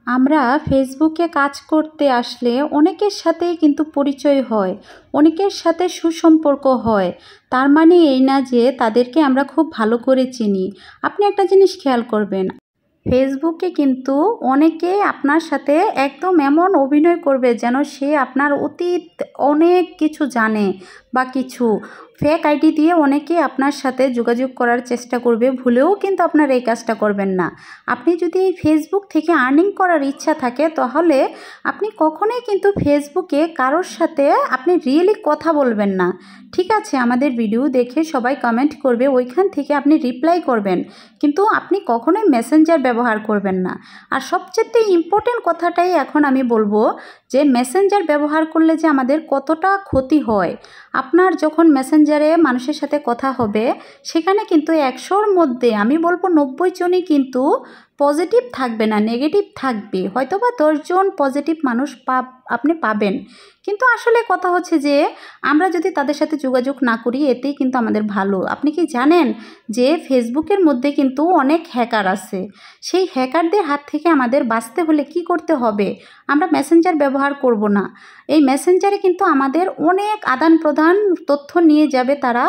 আমরা ফেসবুকে কাজ করতে আসলে অনেকের সাথেই কিন্তু পরিচয় হয়, অনেকের সাথে সুসম্পর্ক হয়। তার মানে এই না যে তাদেরকে আমরা খুব ভালো করে চিনি। আপনি একটা জিনিস খেয়াল করবেন, ফেসবুকে কিন্তু অনেকে আপনার সাথে একদম এমন অভিনয় করবে যেন সে আপনার অতীত অনেক কিছু জানে বা কিছু ফেক আইডি দিয়ে অনেকে আপনার সাথে যোগাযোগ করার চেষ্টা করবে। ভুলেও কিন্তু আপনার এই কাজটা করবেন না। আপনি যদি এই ফেসবুক থেকে আর্নিং করার ইচ্ছা থাকে তাহলে আপনি কখনোই কিন্তু ফেসবুকে কারোর সাথে আপনি রিয়েলি কথা বলবেন না। ঠিক আছে, আমাদের ভিডিও দেখে সবাই কমেন্ট করবে, ওইখান থেকে আপনি রিপ্লাই করবেন, কিন্তু আপনি কখনোই মেসেঞ্জার ব্যবহার করবেন না। আর সবচেয়ে ইম্পর্টেন্ট কথাটাই এখন আমি বলবো যে মেসেঞ্জার ব্যবহার করলে যে আমাদের কতটা ক্ষতি হয়। আপনার যখন মেসেঞ্জারে মানুষের সাথে কথা হবে সেখানে কিন্তু 100-র মধ্যে আমি বলবো 90 জনই কিন্তু পজিটিভ থাকবে না, নেগেটিভ থাকবে। হয়তোবা 10 জন পজিটিভ মানুষ আপনি পাবেন, কিন্তু আসলে কথা হচ্ছে যে আমরা যদি তাদের সাথে যোগাযোগ না করি এতেই কিন্তু আমাদের ভালো। আপনি কি জানেন যে ফেসবুকের মধ্যে কিন্তু অনেক হ্যাকার আছে? সেই হ্যাকারদের হাত থেকে আমাদের বাঁচতে হলে কি করতে হবে? আমরা মেসেঞ্জার ব্যবহার করব না। এই মেসেঞ্জারে কিন্তু আমাদের অনেক আদান প্রদান তথ্য নিয়ে যাবে তারা।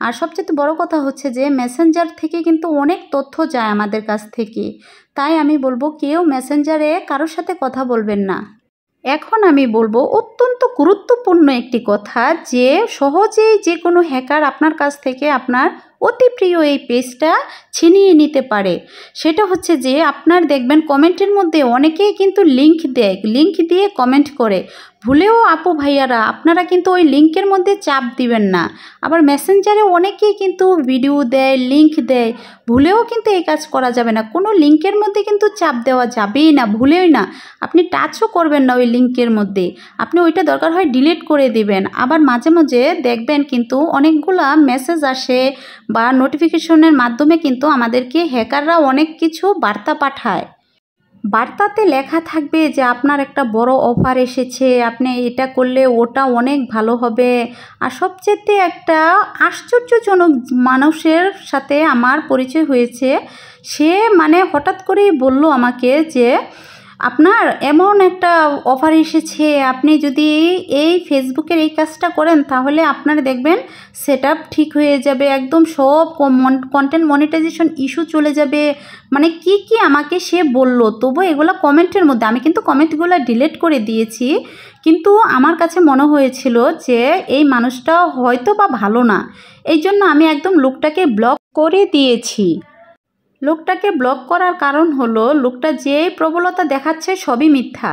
আর সবচেয়ে বড় কথা হচ্ছে যে মেসেঞ্জার থেকে কিন্তু অনেক তথ্য যায় আমাদের কাছ থেকে। তাই আমি বলবো কেউ মেসেঞ্জারে কারোর সাথে কথা বলবেন না। এখন আমি বলবো অত্যন্ত গুরুত্বপূর্ণ একটি কথা, যে সহজেই যে কোনো হ্যাকার আপনার কাছ থেকে আপনার অতি প্রিয় এই পেজটা ছিনিয়ে নিতে পারে। সেটা হচ্ছে যে আপনার দেখবেন কমেন্টের মধ্যে অনেকেই কিন্তু লিংক দেয়, লিংক দিয়ে কমেন্ট করে। ভুলেও আপু ভাইয়ারা আপনারা কিন্তু ওই লিংকের মধ্যে চাপ দিবেন না। আবার মেসেঞ্জারে অনেকেই কিন্তু ভিডিও দেয়, লিংক দেয়, ভুলেও কিন্তু এই কাজ করা যাবে না। কোনো লিংকের মধ্যে কিন্তু চাপ দেওয়া যাবেই না, ভুলেই না। আপনি টাচও করবেন না ওই লিংকের মধ্যে, আপনি ওইটা দরকার হয় ডিলিট করে দিবেন। আবার মাঝে মাঝে দেখবেন কিন্তু অনেকগুলা মেসেজ আসে বা নোটিফিকেশনের মাধ্যমে কিন্তু আমাদেরকে হ্যাকাররা অনেক কিছু বার্তা পাঠায়। বার্তাতে লেখা থাকবে যে আপনার একটা বড় অফার এসেছে, আপনি এটা করলে ওটা অনেক ভালো হবে। আর সবচেয়ে একটা আশ্চর্যজনক মানুষের সাথে আমার পরিচয় হয়েছে। সে মানে হঠাৎ করেই বলল আমাকে যে আপনার এমন একটা অফার এসেছে, আপনি যদি এই ফেসবুকের এই কাজটা করেন তাহলে আপনার দেখবেন সেটআপ ঠিক হয়ে যাবে, একদম সব কন্টেন্ট মনিটাইজেশন ইস্যু চলে যাবে। মানে কি আমাকে সে বলল। তবু এগুলো কমেন্টের মধ্যে, আমি কিন্তু কমেন্টগুলো ডিলিট করে দিয়েছি, কিন্তু আমার কাছে মনে হয়েছিল যে এই মানুষটা হয়তো বা ভালো না, এই জন্য আমি একদম লোকটাকে ব্লক করে দিয়েছি। লোকটাকে ব্লক করার কারণ হলো লোকটা যে প্রবলতা দেখাচ্ছে সবই মিথ্যা।